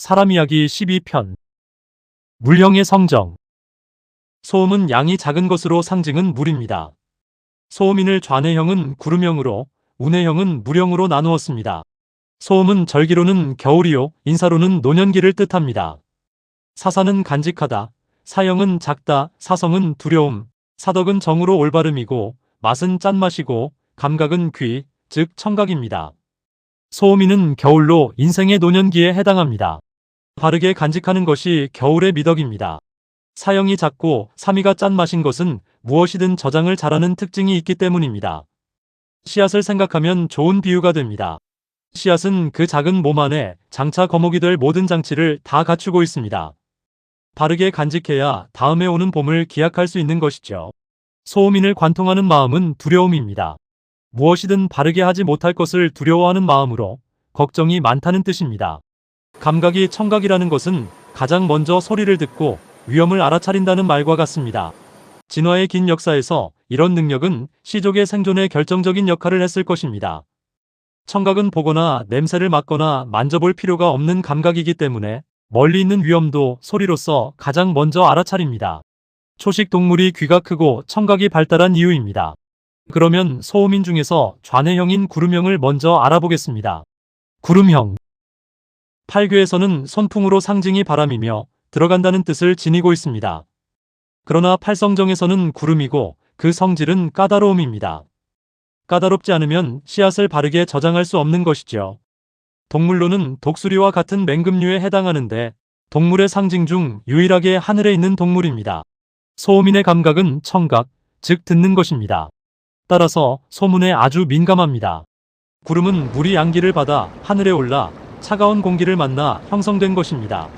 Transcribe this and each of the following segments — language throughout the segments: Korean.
사람 이야기 12편. 물형의 성정. 소음은 양이 작은 것으로 상징은 물입니다. 소음인을 좌뇌형은 구름형으로, 우뇌형은 물형으로 나누었습니다. 소음은 절기로는 겨울이요, 인사로는 노년기를 뜻합니다. 사사는 간직하다, 사형은 작다, 사성은 두려움, 사덕은 정으로 올바름이고, 맛은 짠맛이고, 감각은 귀, 즉 청각입니다. 소음인은 겨울로 인생의 노년기에 해당합니다. 바르게 간직하는 것이 겨울의 미덕입니다. 사형이 작고 삼위가 짠맛인 것은 무엇이든 저장을 잘하는 특징이 있기 때문입니다. 씨앗을 생각하면 좋은 비유가 됩니다. 씨앗은 그 작은 몸 안에 장차 거목이 될 모든 장치를 다 갖추고 있습니다. 바르게 간직해야 다음에 오는 봄을 기약할 수 있는 것이죠. 소음인을 관통하는 마음은 두려움입니다. 무엇이든 바르게 하지 못할 것을 두려워하는 마음으로 걱정이 많다는 뜻입니다. 감각이 청각이라는 것은 가장 먼저 소리를 듣고 위험을 알아차린다는 말과 같습니다. 진화의 긴 역사에서 이런 능력은 시족의 생존에 결정적인 역할을 했을 것입니다. 청각은 보거나 냄새를 맡거나 만져볼 필요가 없는 감각이기 때문에 멀리 있는 위험도 소리로서 가장 먼저 알아차립니다. 초식 동물이 귀가 크고 청각이 발달한 이유입니다. 그러면 소음인 중에서 좌뇌형인 구름형을 먼저 알아보겠습니다. 구름형. 팔귀에서는 손풍으로 상징이 바람이며 들어간다는 뜻을 지니고 있습니다. 그러나 팔성정에서는 구름이고 그 성질은 까다로움입니다. 까다롭지 않으면 씨앗을 바르게 저장할 수 없는 것이죠. 동물로는 독수리와 같은 맹금류에 해당하는데 동물의 상징 중 유일하게 하늘에 있는 동물입니다. 소음인의 감각은 청각, 즉 듣는 것입니다. 따라서 소문에 아주 민감합니다. 구름은 물이 양기를 받아 하늘에 올라 차가운 공기를 만나 형성된 것입니다.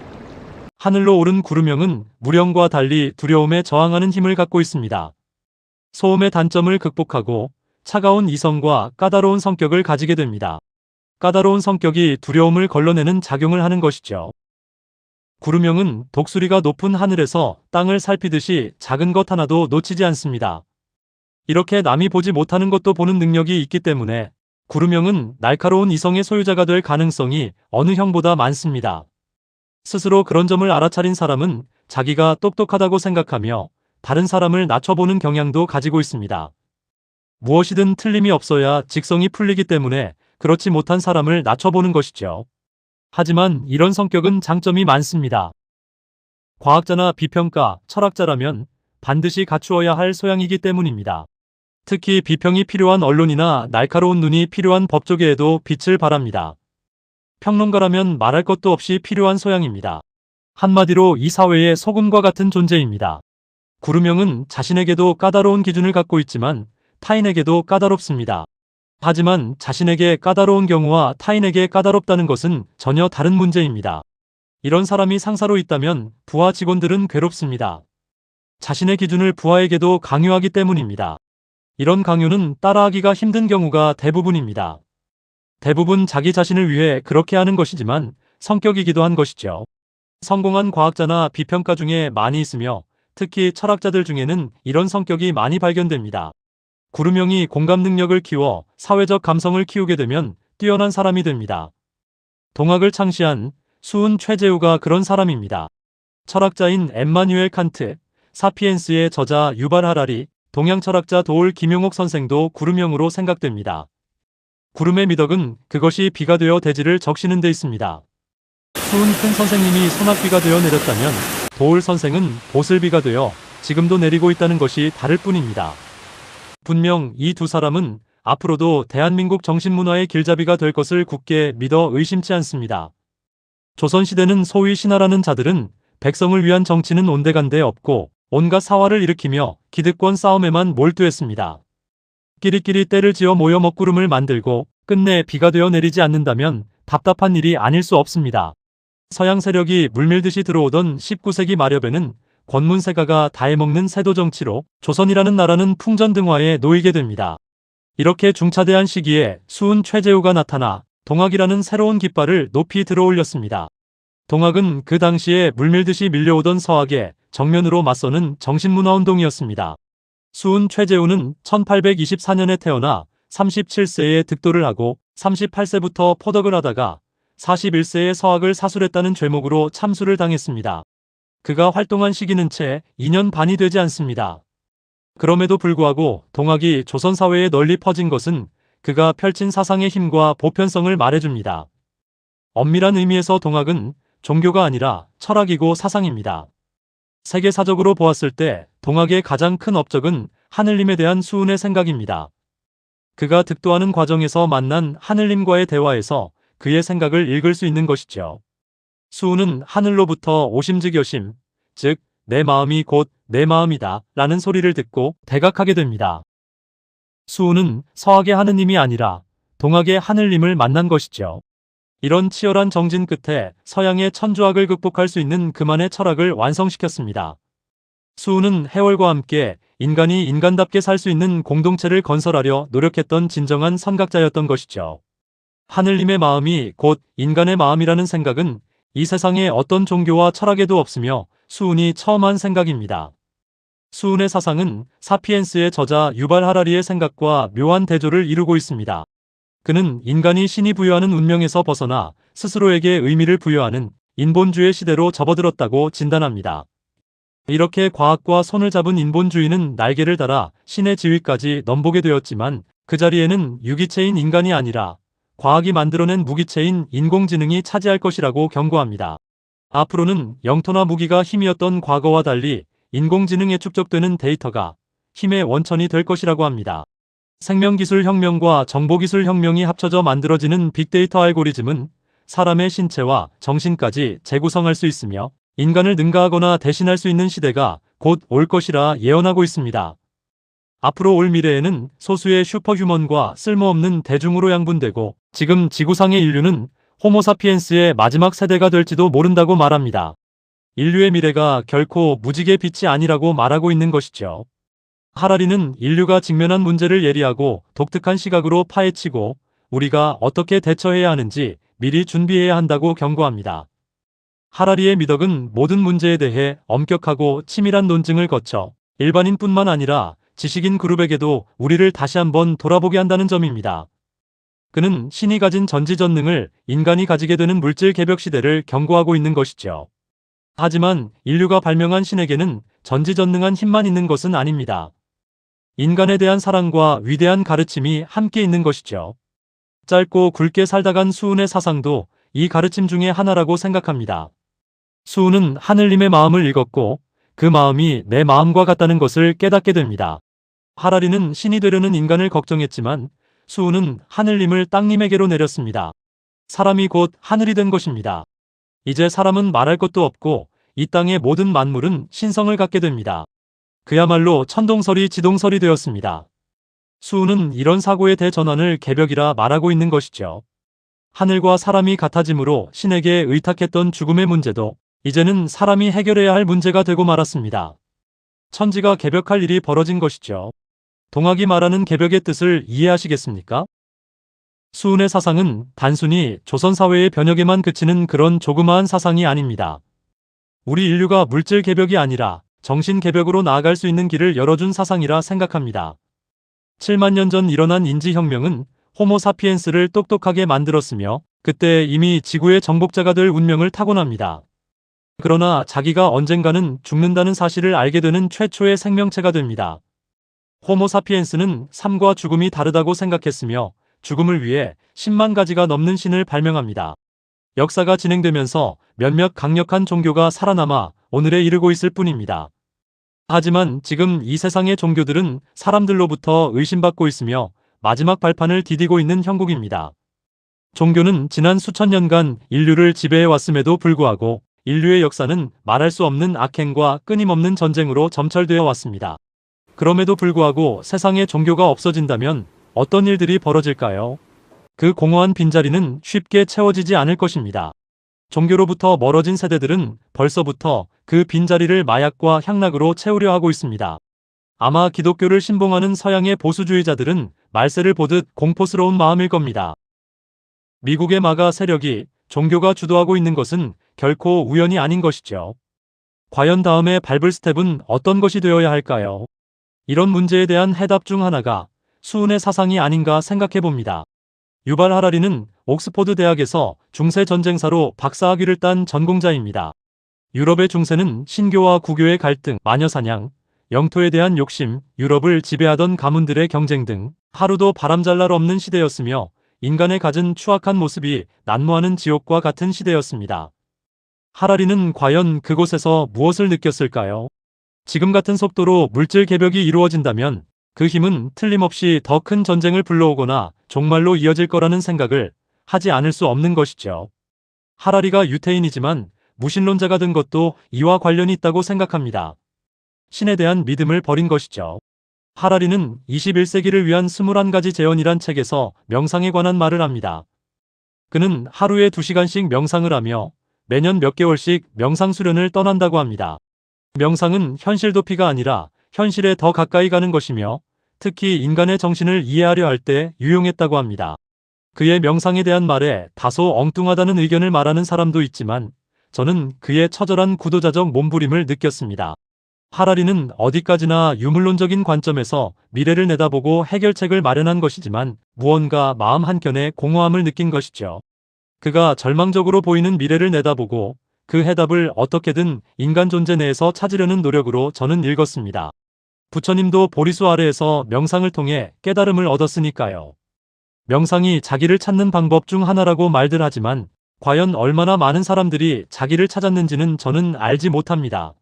하늘로 오른 구름형은 물형과 달리 두려움에 저항하는 힘을 갖고 있습니다. 소음의 단점을 극복하고 차가운 이성과 까다로운 성격을 가지게 됩니다. 까다로운 성격이 두려움을 걸러내는 작용을 하는 것이죠. 구름형은 독수리가 높은 하늘에서 땅을 살피듯이 작은 것 하나도 놓치지 않습니다. 이렇게 남이 보지 못하는 것도 보는 능력이 있기 때문에 구름형은 날카로운 이성의 소유자가 될 가능성이 어느 형보다 많습니다. 스스로 그런 점을 알아차린 사람은 자기가 똑똑하다고 생각하며 다른 사람을 낮춰보는 경향도 가지고 있습니다. 무엇이든 틀림이 없어야 직성이 풀리기 때문에 그렇지 못한 사람을 낮춰보는 것이죠. 하지만 이런 성격은 장점이 많습니다. 과학자나 비평가, 철학자라면 반드시 갖추어야 할 소양이기 때문입니다. 특히 비평이 필요한 언론이나 날카로운 눈이 필요한 법조계에도 빛을 발합니다. 평론가라면 말할 것도 없이 필요한 소양입니다. 한마디로 이 사회의 소금과 같은 존재입니다. 구름형은 자신에게도 까다로운 기준을 갖고 있지만 타인에게도 까다롭습니다. 하지만 자신에게 까다로운 경우와 타인에게 까다롭다는 것은 전혀 다른 문제입니다. 이런 사람이 상사로 있다면 부하 직원들은 괴롭습니다. 자신의 기준을 부하에게도 강요하기 때문입니다. 이런 강요는 따라하기가 힘든 경우가 대부분입니다. 대부분 자기 자신을 위해 그렇게 하는 것이지만 성격이기도 한 것이죠. 성공한 과학자나 비평가 중에 많이 있으며 특히 철학자들 중에는 이런 성격이 많이 발견됩니다. 구름형이 공감 능력을 키워 사회적 감성을 키우게 되면 뛰어난 사람이 됩니다. 동학을 창시한 수은 최재우가 그런 사람입니다. 철학자인 엠마뉴엘 칸트, 사피엔스의 저자 유발 하라리, 동양 철학자 도올 김용옥 선생도 구름형으로 생각됩니다. 구름의 미덕은 그것이 비가 되어 대지를 적시는 데 있습니다. 수은 큰 선생님이 소낙비가 되어 내렸다면 도올 선생은 보슬비가 되어 지금도 내리고 있다는 것이 다를 뿐입니다. 분명 이 두 사람은 앞으로도 대한민국 정신문화의 길잡이가 될 것을 굳게 믿어 의심치 않습니다. 조선시대는 소위 신하라는 자들은 백성을 위한 정치는 온데간데 없고 온갖 사화를 일으키며 기득권 싸움에만 몰두했습니다. 끼리끼리 때를 지어 모여 먹구름을 만들고 끝내 비가 되어 내리지 않는다면 답답한 일이 아닐 수 없습니다. 서양 세력이 물밀듯이 들어오던 19세기 말엽에는 권문세가가 다 해먹는 세도 정치로 조선이라는 나라는 풍전등화에 놓이게 됩니다. 이렇게 중차대한 시기에 수은 최재우가 나타나 동학이라는 새로운 깃발을 높이 들어올렸습니다. 동학은 그 당시에 물밀듯이 밀려오던 서학에 정면으로 맞서는 정신문화운동이었습니다. 수은 최재우는 1824년에 태어나 37세에 득도를 하고 38세부터 포덕을 하다가 41세의 서학을 사술했다는 죄목으로 참수를 당했습니다. 그가 활동한 시기는 채 2년 반이 되지 않습니다. 그럼에도 불구하고 동학이 조선 사회에 널리 퍼진 것은 그가 펼친 사상의 힘과 보편성을 말해줍니다. 엄밀한 의미에서 동학은 종교가 아니라 철학이고 사상입니다. 세계사적으로 보았을 때 동학의 가장 큰 업적은 하느님에 대한 수은의 생각입니다. 그가 득도하는 과정에서 만난 하느님과의 대화에서 그의 생각을 읽을 수 있는 것이죠. 수은은 하늘로부터 오심즉여심, 즉 내 마음이 곧 내 마음이다 라는 소리를 듣고 대각하게 됩니다. 수은은 서학의 하느님이 아니라 동학의 하느님을 만난 것이죠. 이런 치열한 정진 끝에 서양의 천주학을 극복할 수 있는 그만의 철학을 완성시켰습니다. 수은은 해월과 함께 인간이 인간답게 살 수 있는 공동체를 건설하려 노력했던 진정한 선각자였던 것이죠. 하느님의 마음이 곧 인간의 마음이라는 생각은 이 세상에 어떤 종교와 철학에도 없으며 수은이 처음 한 생각입니다. 수은의 사상은 사피엔스의 저자 유발 하라리의 생각과 묘한 대조를 이루고 있습니다. 그는 인간이 신이 부여하는 운명에서 벗어나 스스로에게 의미를 부여하는 인본주의 시대로 접어들었다고 진단합니다. 이렇게 과학과 손을 잡은 인본주의는 날개를 달아 신의 지위까지 넘보게 되었지만 그 자리에는 유기체인 인간이 아니라 과학이 만들어낸 무기체인 인공지능이 차지할 것이라고 경고합니다. 앞으로는 영토나 무기가 힘이었던 과거와 달리 인공지능에 축적되는 데이터가 힘의 원천이 될 것이라고 합니다. 생명기술 혁명과 정보기술 혁명이 합쳐져 만들어지는 빅데이터 알고리즘은 사람의 신체와 정신까지 재구성할 수 있으며 인간을 능가하거나 대신할 수 있는 시대가 곧 올 것이라 예언하고 있습니다. 앞으로 올 미래에는 소수의 슈퍼휴먼과 쓸모없는 대중으로 양분되고 지금 지구상의 인류는 호모사피엔스의 마지막 세대가 될지도 모른다고 말합니다. 인류의 미래가 결코 무지개 빛이 아니라고 말하고 있는 것이죠. 하라리는 인류가 직면한 문제를 예리하고 독특한 시각으로 파헤치고 우리가 어떻게 대처해야 하는지 미리 준비해야 한다고 경고합니다. 하라리의 미덕은 모든 문제에 대해 엄격하고 치밀한 논증을 거쳐 일반인뿐만 아니라 지식인 그룹에게도 우리를 다시 한번 돌아보게 한다는 점입니다. 그는 신이 가진 전지전능을 인간이 가지게 되는 물질 개벽 시대를 경고하고 있는 것이죠. 하지만 인류가 발명한 신에게는 전지전능한 힘만 있는 것은 아닙니다. 인간에 대한 사랑과 위대한 가르침이 함께 있는 것이죠. 짧고 굵게 살다 간 수은의 사상도 이 가르침 중에 하나라고 생각합니다. 수은은 하느님의 마음을 읽었고 그 마음이 내 마음과 같다는 것을 깨닫게 됩니다. 하라리는 신이 되려는 인간을 걱정했지만 수은은 하느님을 땅님에게로 내렸습니다. 사람이 곧 하늘이 된 것입니다. 이제 사람은 말할 것도 없고 이 땅의 모든 만물은 신성을 갖게 됩니다. 그야말로 천동설이 지동설이 되었습니다. 수은은 이런 사고의 대전환을 개벽이라 말하고 있는 것이죠. 하늘과 사람이 같아짐으로 신에게 의탁했던 죽음의 문제도 이제는 사람이 해결해야 할 문제가 되고 말았습니다. 천지가 개벽할 일이 벌어진 것이죠. 동학이 말하는 개벽의 뜻을 이해하시겠습니까? 수은의 사상은 단순히 조선사회의 변혁에만 그치는 그런 조그마한 사상이 아닙니다. 우리 인류가 물질 개벽이 아니라 정신 개벽으로 나아갈 수 있는 길을 열어준 사상이라 생각합니다. 7만 년 전 일어난 인지혁명은 호모사피엔스를 똑똑하게 만들었으며 그때 이미 지구의 정복자가 될 운명을 타고납니다. 그러나 자기가 언젠가는 죽는다는 사실을 알게 되는 최초의 생명체가 됩니다. 호모사피엔스는 삶과 죽음이 다르다고 생각했으며 죽음을 위해 10만 가지가 넘는 신을 발명합니다. 역사가 진행되면서 몇몇 강력한 종교가 살아남아 오늘에 이르고 있을 뿐입니다. 하지만 지금 이 세상의 종교들은 사람들로부터 의심받고 있으며 마지막 발판을 디디고 있는 형국입니다. 종교는 지난 수천 년간 인류를 지배해왔음에도 불구하고 인류의 역사는 말할 수 없는 악행과 끊임없는 전쟁으로 점철되어 왔습니다. 그럼에도 불구하고 세상에 종교가 없어진다면 어떤 일들이 벌어질까요? 그 공허한 빈자리는 쉽게 채워지지 않을 것입니다. 종교로부터 멀어진 세대들은 벌써부터 그 빈자리를 마약과 향락으로 채우려 하고 있습니다. 아마 기독교를 신봉하는 서양의 보수주의자들은 말세를 보듯 공포스러운 마음일 겁니다. 미국의 마가 세력이 종교가 주도하고 있는 것은 결코 우연이 아닌 것이죠. 과연 다음에 밟을 스텝은 어떤 것이 되어야 할까요? 이런 문제에 대한 해답 중 하나가 수은의 사상이 아닌가 생각해 봅니다. 유발 하라리는 옥스포드 대학에서 중세 전쟁사로 박사학위를 딴 전공자입니다. 유럽의 중세는 신교와 구교의 갈등, 마녀사냥, 영토에 대한 욕심, 유럽을 지배하던 가문들의 경쟁 등 하루도 바람잘 날 없는 시대였으며 인간의 갖은 추악한 모습이 난무하는 지옥과 같은 시대였습니다. 하라리는 과연 그곳에서 무엇을 느꼈을까요? 지금 같은 속도로 물질 개벽이 이루어진다면 그 힘은 틀림없이 더 큰 전쟁을 불러오거나 종말로 이어질 거라는 생각을 하지 않을 수 없는 것이죠. 하라리가 유태인이지만 무신론자가 된 것도 이와 관련이 있다고 생각합니다. 신에 대한 믿음을 버린 것이죠. 하라리는 21세기를 위한 21가지 재현이란 책에서 명상에 관한 말을 합니다. 그는 하루에 2시간씩 명상을 하며 매년 몇 개월씩 명상 수련을 떠난다고 합니다. 명상은 현실 도피가 아니라 현실에 더 가까이 가는 것이며 특히 인간의 정신을 이해하려 할 때 유용했다고 합니다. 그의 명상에 대한 말에 다소 엉뚱하다는 의견을 말하는 사람도 있지만 저는 그의 처절한 구도자적 몸부림을 느꼈습니다. 하라리는 어디까지나 유물론적인 관점에서 미래를 내다보고 해결책을 마련한 것이지만 무언가 마음 한켠에 공허함을 느낀 것이죠. 그가 절망적으로 보이는 미래를 내다보고 그 해답을 어떻게든 인간 존재 내에서 찾으려는 노력으로 저는 읽었습니다. 부처님도 보리수 아래에서 명상을 통해 깨달음을 얻었으니까요. 명상이 자기를 찾는 방법 중 하나라고 말들 하지만 과연 얼마나 많은 사람들이 자기를 찾았는지는 저는 알지 못합니다.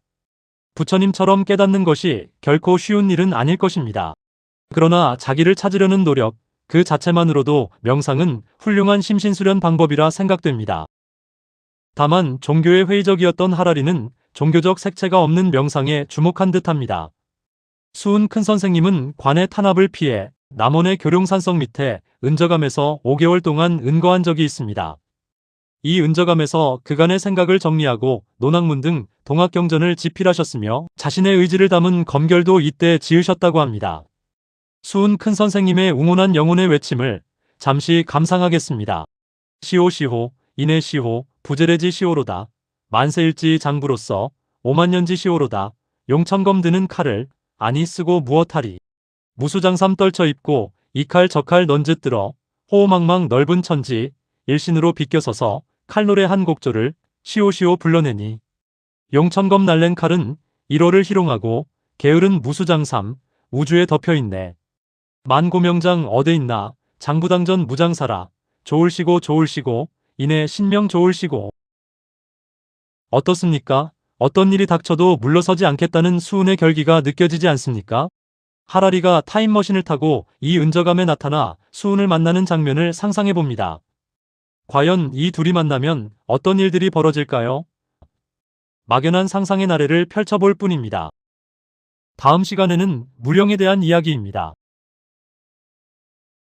부처님처럼 깨닫는 것이 결코 쉬운 일은 아닐 것입니다. 그러나 자기를 찾으려는 노력, 그 자체만으로도 명상은 훌륭한 심신수련 방법이라 생각됩니다. 다만 종교에 회의적이었던 하라리는 종교적 색채가 없는 명상에 주목한 듯합니다. 수은 큰 선생님은 관의 탄압을 피해 남원의 교룡산성 밑에 은저감에서 5개월 동안 은거한 적이 있습니다. 이 은저감에서 그간의 생각을 정리하고 논학문 등 동학경전을 집필하셨으며 자신의 의지를 담은 검결도 이때 지으셨다고 합니다. 수은 큰 선생님의 웅온한 영혼의 외침을 잠시 감상하겠습니다. 시호시호 인해시호 부제레지 시호로다. 만세일지 장부로서 5만년지 시호로다. 용천검 드는 칼을 아니 쓰고 무엇하리. 무수장삼 떨쳐 입고 이 칼 저 칼 넌짓 들어 호호망망 넓은 천지 일신으로 비껴서서 칼노래 한 곡조를 시오시오 불러내니 용천검 날랜 칼은 1호를 희롱하고 게으른 무수장삼 우주에 덮여있네. 만고명장 어디 있나 장부당전 무장사라 좋을시고 좋을시고 이내 신명 좋을시고. 어떻습니까? 어떤 일이 닥쳐도 물러서지 않겠다는 수은의 결기가 느껴지지 않습니까? 하라리가 타임머신을 타고 이 은저감에 나타나 수은을 만나는 장면을 상상해봅니다. 과연 이 둘이 만나면 어떤 일들이 벌어질까요? 막연한 상상의 나래를 펼쳐볼 뿐입니다. 다음 시간에는 무령에 대한 이야기입니다.